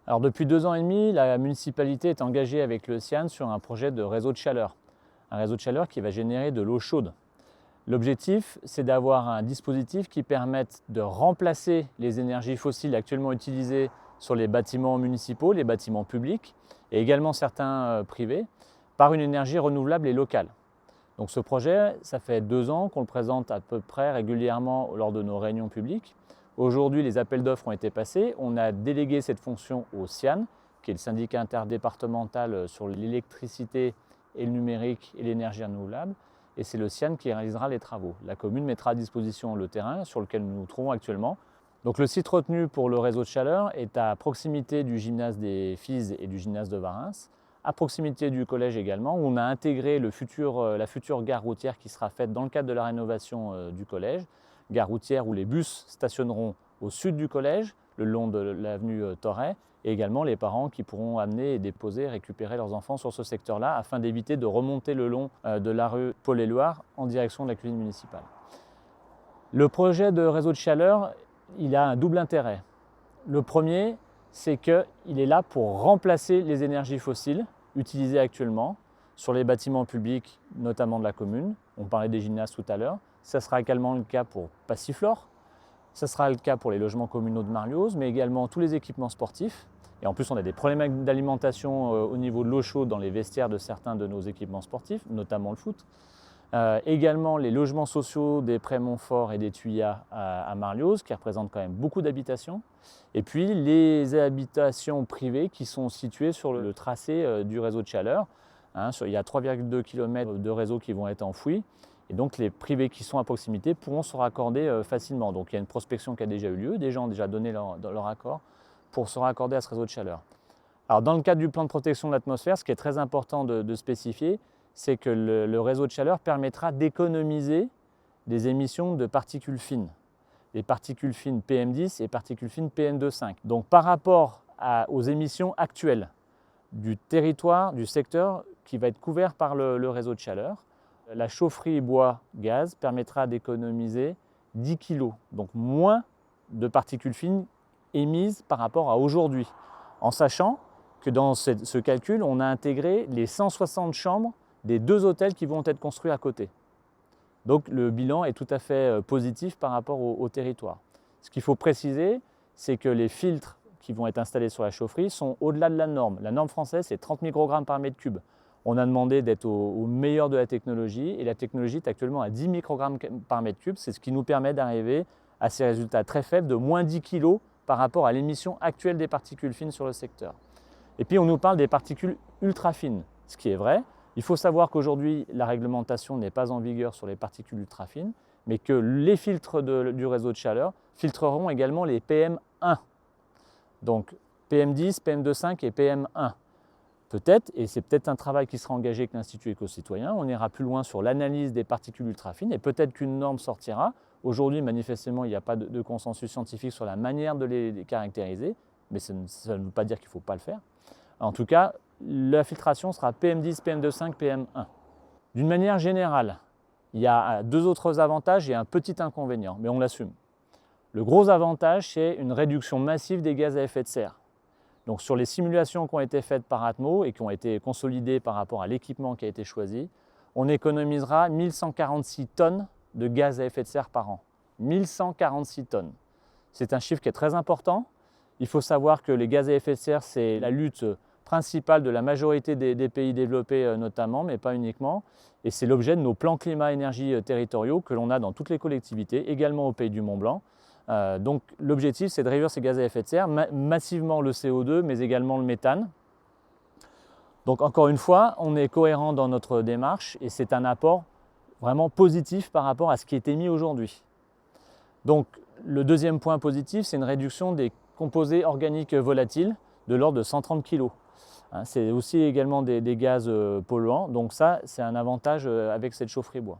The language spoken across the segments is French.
Alors depuis 2 ans et demi, la municipalité est engagée avec le CIAN sur un projet de réseau de chaleur. Un réseau de chaleur qui va générer de l'eau chaude. L'objectif, c'est d'avoir un dispositif qui permette de remplacer les énergies fossiles actuellement utilisées sur les bâtiments municipaux, les bâtiments publics et également certains privés, par une énergie renouvelable et locale. Donc ce projet, ça fait 2 ans qu'on le présente à peu près régulièrement lors de nos réunions publiques. Aujourd'hui, les appels d'offres ont été passés. On a délégué cette fonction au CIAN, qui est le syndicat interdépartemental sur l'électricité et le numérique et l'énergie renouvelable. Et c'est le CIAN qui réalisera les travaux. La commune mettra à disposition le terrain sur lequel nous nous trouvons actuellement. Donc le site retenu pour le réseau de chaleur est à proximité du gymnase des Fises et du gymnase de Varins, à proximité du collège également, où on a intégré la future gare routière qui sera faite dans le cadre de la rénovation du collège. Gare routière où les bus stationneront au sud du collège, le long de l'avenue Thorey, et également les parents qui pourront amener et déposer, récupérer leurs enfants sur ce secteur-là afin d'éviter de remonter le long de la rue Paul-Éluard en direction de la cuisine municipale. Le projet de réseau de chaleur, il a un double intérêt. Le premier, c'est qu'il est là pour remplacer les énergies fossiles utilisées actuellement sur les bâtiments publics, notamment de la commune. On parlait des gymnases tout à l'heure. Ça sera également le cas pour Passiflore. Ça sera le cas pour les logements communaux de Marlioz, mais également tous les équipements sportifs. Et en plus, on a des problèmes d'alimentation au niveau de l'eau chaude dans les vestiaires de certains de nos équipements sportifs, notamment le foot. Également les logements sociaux des Pré-Montfort et des Tuyas à Marlioz, qui représentent quand même beaucoup d'habitations. Et puis les habitations privées qui sont situées sur le tracé du réseau de chaleur. Il y a 3,2 km de réseau qui vont être enfouis. Et donc les privés qui sont à proximité pourront se raccorder facilement. Donc il y a une prospection qui a déjà eu lieu, des gens ont déjà donné leur accord pour se raccorder à ce réseau de chaleur. Alors dans le cadre du plan de protection de l'atmosphère, ce qui est très important de spécifier, c'est que le réseau de chaleur permettra d'économiser des émissions de particules fines. Les particules fines PM10 et particules fines PM2,5. Donc par rapport aux émissions actuelles du territoire, du secteur qui va être couvert par le réseau de chaleur, la chaufferie bois-gaz permettra d'économiser 10 kg, donc moins de particules fines émises par rapport à aujourd'hui, en sachant que dans ce calcul, on a intégré les 160 chambres des 2 hôtels qui vont être construits à côté. Donc le bilan est tout à fait positif par rapport au territoire. Ce qu'il faut préciser, c'est que les filtres qui vont être installés sur la chaufferie sont au-delà de la norme. La norme française, c'est 30 microgrammes par mètre cube. On a demandé d'être au meilleur de la technologie et la technologie est actuellement à 10 microgrammes par mètre cube. C'est ce qui nous permet d'arriver à ces résultats très faibles de moins 10 kg par rapport à l'émission actuelle des particules fines sur le secteur. Et puis on nous parle des particules ultra fines, ce qui est vrai. Il faut savoir qu'aujourd'hui, la réglementation n'est pas en vigueur sur les particules ultra fines, mais que les filtres du réseau de chaleur filtreront également les PM1. Donc PM10, PM2,5 et PM1. Peut-être, et c'est peut-être un travail qui sera engagé avec l'Institut Éco-Citoyen, on ira plus loin sur l'analyse des particules ultra-fines et peut-être qu'une norme sortira. Aujourd'hui, manifestement, il n'y a pas de consensus scientifique sur la manière de les caractériser, mais ça ne veut pas dire qu'il ne faut pas le faire. En tout cas, la filtration sera PM10, PM2,5, PM1. D'une manière générale, il y a 2 autres avantages et un petit inconvénient, mais on l'assume. Le gros avantage, c'est une réduction massive des gaz à effet de serre. Donc sur les simulations qui ont été faites par Atmo et qui ont été consolidées par rapport à l'équipement qui a été choisi, on économisera 1146 tonnes de gaz à effet de serre par an. 1146 tonnes. C'est un chiffre qui est très important. Il faut savoir que les gaz à effet de serre, c'est la lutte principale de la majorité des pays développés notamment, mais pas uniquement. Et c'est l'objet de nos plans climat-énergie territoriaux que l'on a dans toutes les collectivités, également au Pays du Mont-Blanc. Donc l'objectif, c'est de réduire ces gaz à effet de serre, massivement le CO2, mais également le méthane. Donc encore une fois, on est cohérent dans notre démarche et c'est un apport vraiment positif par rapport à ce qui est émis aujourd'hui. Donc le deuxième point positif, c'est une réduction des composés organiques volatiles de l'ordre de 130 kg. C'est aussi également des gaz polluants, donc ça, c'est un avantage avec cette chaufferie bois.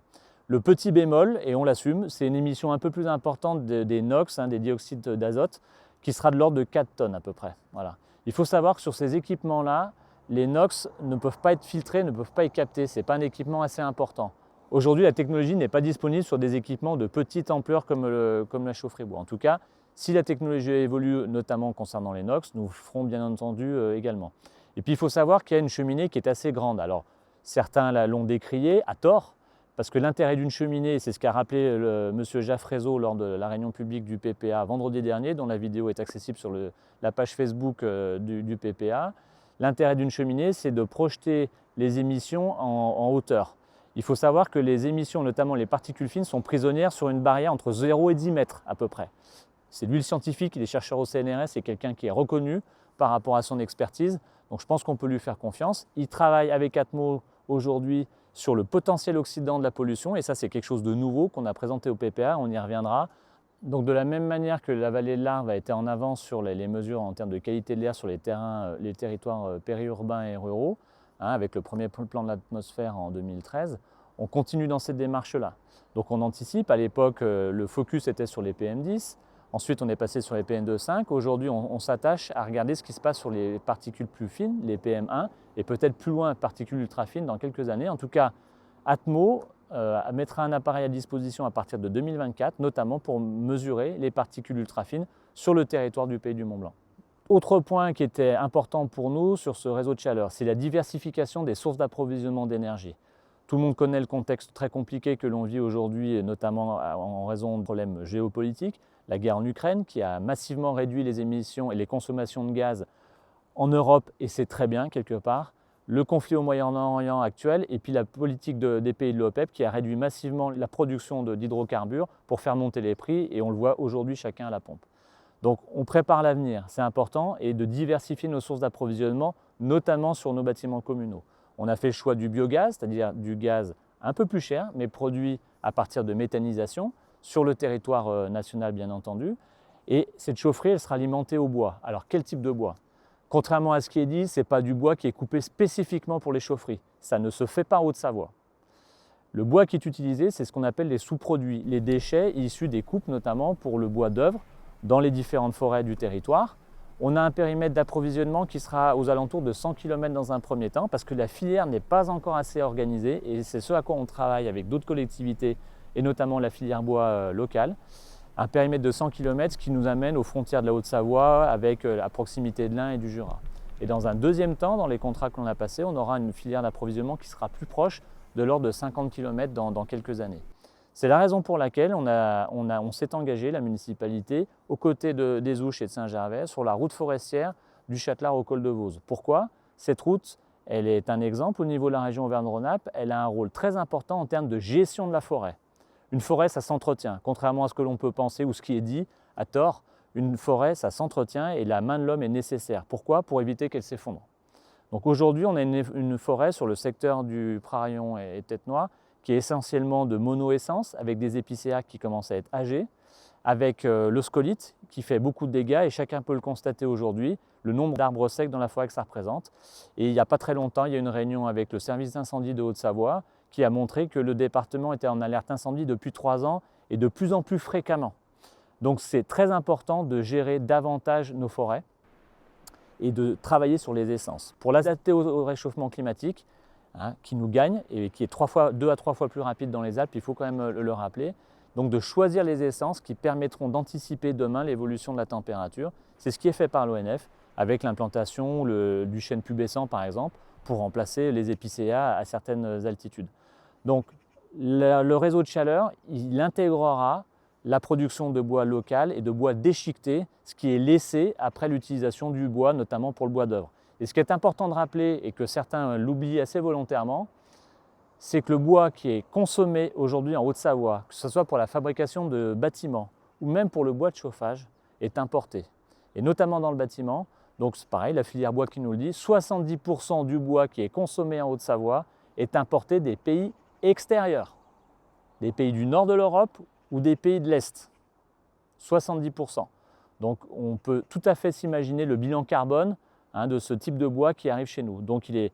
Le petit bémol, et on l'assume, c'est une émission un peu plus importante des NOx, des dioxydes d'azote, qui sera de l'ordre de 4 tonnes à peu près. Voilà. Il faut savoir que sur ces équipements-là, les NOx ne peuvent pas être filtrés, ne peuvent pas être captés. Ce n'est pas un équipement assez important. Aujourd'hui, la technologie n'est pas disponible sur des équipements de petite ampleur comme la chaufferie bois. En tout cas, Si la technologie évolue, notamment concernant les NOx, nous le ferons bien entendu également. Et puis il faut savoir qu'il y a une cheminée qui est assez grande. Alors certains l'ont décriée à tort, parce que l'intérêt d'une cheminée, c'est ce qu'a rappelé M. Jaffrezo lors de la réunion publique du PPA vendredi dernier, dont la vidéo est accessible sur la page Facebook du PPA. L'intérêt d'une cheminée, c'est de projeter les émissions en hauteur. Il faut savoir que les émissions, notamment les particules fines, sont prisonnières sur une barrière entre 0 et 10 mètres à peu près. C'est lui le scientifique, il est chercheur au CNRS, c'est quelqu'un qui est reconnu par rapport à son expertise. Donc je pense qu'on peut lui faire confiance. Il travaille avec Atmo aujourd'hui sur le potentiel oxydant de la pollution, et ça c'est quelque chose de nouveau qu'on a présenté au PPA, on y reviendra. Donc de la même manière que la vallée de l'Arve a été en avance sur les mesures en termes de qualité de l'air sur les territoires périurbains et ruraux, avec le premier plan de l'atmosphère en 2013, on continue dans cette démarche-là. Donc on anticipe, à l'époque le focus était sur les PM10, ensuite on est passé sur les PM2,5, aujourd'hui on s'attache à regarder ce qui se passe sur les particules plus fines, les PM1, et peut-être plus loin, particules ultra fines dans quelques années. En tout cas, Atmo mettra un appareil à disposition à partir de 2024, notamment pour mesurer les particules ultra fines sur le territoire du Pays du Mont-Blanc. Autre point qui était important pour nous sur ce réseau de chaleur, c'est la diversification des sources d'approvisionnement d'énergie. Tout le monde connaît le contexte très compliqué que l'on vit aujourd'hui, notamment en raison de problèmes géopolitiques. La guerre en Ukraine qui a massivement réduit les émissions et les consommations de gaz en Europe, et c'est très bien quelque part. Le conflit au Moyen-Orient actuel et puis la politique des pays de l'OPEP qui a réduit massivement la production d'hydrocarbures pour faire monter les prix, et on le voit aujourd'hui chacun à la pompe. Donc on prépare l'avenir, c'est important, et de diversifier nos sources d'approvisionnement, notamment sur nos bâtiments communaux. On a fait le choix du biogaz, c'est-à-dire du gaz un peu plus cher, mais produit à partir de méthanisation, sur le territoire national bien entendu. Et cette chaufferie, elle sera alimentée au bois. Alors quel type de bois? Contrairement à ce qui est dit, ce n'est pas du bois qui est coupé spécifiquement pour les chaufferies. Ça ne se fait pas en Haute-Savoie. Le bois qui est utilisé, c'est ce qu'on appelle les sous-produits, les déchets issus des coupes, notamment pour le bois d'œuvre, dans les différentes forêts du territoire. On a un périmètre d'approvisionnement qui sera aux alentours de 100 km dans un premier temps, parce que la filière n'est pas encore assez organisée, et c'est ce à quoi on travaille avec d'autres collectivités, et notamment la filière bois locale. Un périmètre de 100 km qui nous amène aux frontières de la Haute-Savoie avec la proximité de l'Ain et du Jura. Et dans un deuxième temps, dans les contrats que l'on a passés, on aura une filière d'approvisionnement qui sera plus proche de l'ordre de 50 km dans quelques années. C'est la raison pour laquelle on s'est engagé, la municipalité, aux côtés des Ouches et de Saint-Gervais, sur la route forestière du Châtelard au col de Vose. Pourquoi? Cette route, elle est un exemple au niveau de la région Auvergne-Rhône-Alpes, elle a un rôle très important en termes de gestion de la forêt. Une forêt, ça s'entretient, contrairement à ce que l'on peut penser ou ce qui est dit à tort. Une forêt, ça s'entretient et la main de l'homme est nécessaire. Pourquoi? Pour éviter qu'elle s'effondre. Donc aujourd'hui, on a une forêt sur le secteur du Prarion et Tête-Noire qui est essentiellement de monoessence, avec des épicéas qui commencent à être âgés, avec le scolite qui fait beaucoup de dégâts, et chacun peut le constater aujourd'hui, le nombre d'arbres secs dans la forêt que ça représente. Et il n'y a pas très longtemps, il y a eu une réunion avec le service d'incendie de Haute-Savoie qui a montré que le département était en alerte incendie depuis 3 ans et de plus en plus fréquemment. Donc c'est très important de gérer davantage nos forêts et de travailler sur les essences. Pour l'adapter au réchauffement climatique, qui nous gagne et qui est 2 à 3 fois plus rapide dans les Alpes, il faut quand même le rappeler. Donc de choisir les essences qui permettront d'anticiper demain l'évolution de la température. C'est ce qui est fait par l'ONF avec l'implantation du chêne pubescent par exemple, pour remplacer les épicéas à certaines altitudes. Donc le réseau de chaleur, il intégrera la production de bois local et de bois déchiqueté, ce qui est laissé après l'utilisation du bois, notamment pour le bois d'œuvre. Et ce qui est important de rappeler, et que certains l'oublient assez volontairement, c'est que le bois qui est consommé aujourd'hui en Haute-Savoie, que ce soit pour la fabrication de bâtiments ou même pour le bois de chauffage, est importé. Et notamment dans le bâtiment, donc c'est pareil, la filière bois qui nous le dit, 70% du bois qui est consommé en Haute-Savoie est importé des pays extérieurs, des pays du nord de l'Europe ou des pays de l'Est, 70%. Donc on peut tout à fait s'imaginer le bilan carbone de ce type de bois qui arrive chez nous. Donc il est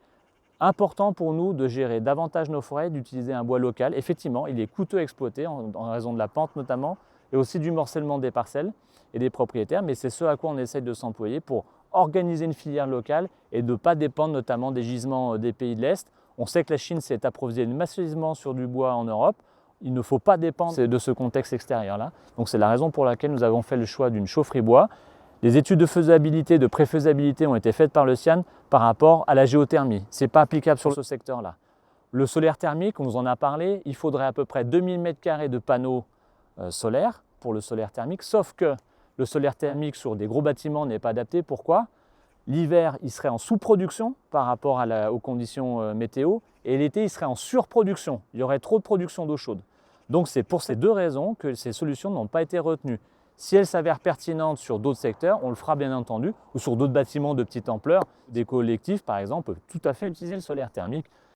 important pour nous de gérer davantage nos forêts, d'utiliser un bois local. Effectivement, il est coûteux à exploiter en raison de la pente notamment, et aussi du morcellement des parcelles et des propriétaires, mais c'est ce à quoi on essaye de s'employer pour organiser une filière locale et de ne pas dépendre notamment des gisements des pays de l'Est. On sait que la Chine s'est approvisionnée massivement sur du bois en Europe. il ne faut pas dépendre de ce contexte extérieur-là. Donc c'est la raison pour laquelle nous avons fait le choix d'une chaufferie bois. Les études de faisabilité, de préfaisabilité ont été faites par le CIAN par rapport à la géothermie. Ce n'est pas applicable sur ce secteur-là. Le solaire thermique, on nous en a parlé, il faudrait à peu près 2000 m² de panneaux solaires pour le solaire thermique, sauf que le solaire thermique sur des gros bâtiments n'est pas adapté. Pourquoi? L'hiver, il serait en sous-production par rapport aux conditions météo, et l'été, il serait en surproduction. Il y aurait trop de production d'eau chaude. Donc c'est pour ces deux raisons que ces solutions n'ont pas été retenues. Si elles s'avèrent pertinentes sur d'autres secteurs, on le fera bien entendu, ou sur d'autres bâtiments de petite ampleur. Des collectifs, par exemple, peuvent tout à fait utiliser le solaire thermique.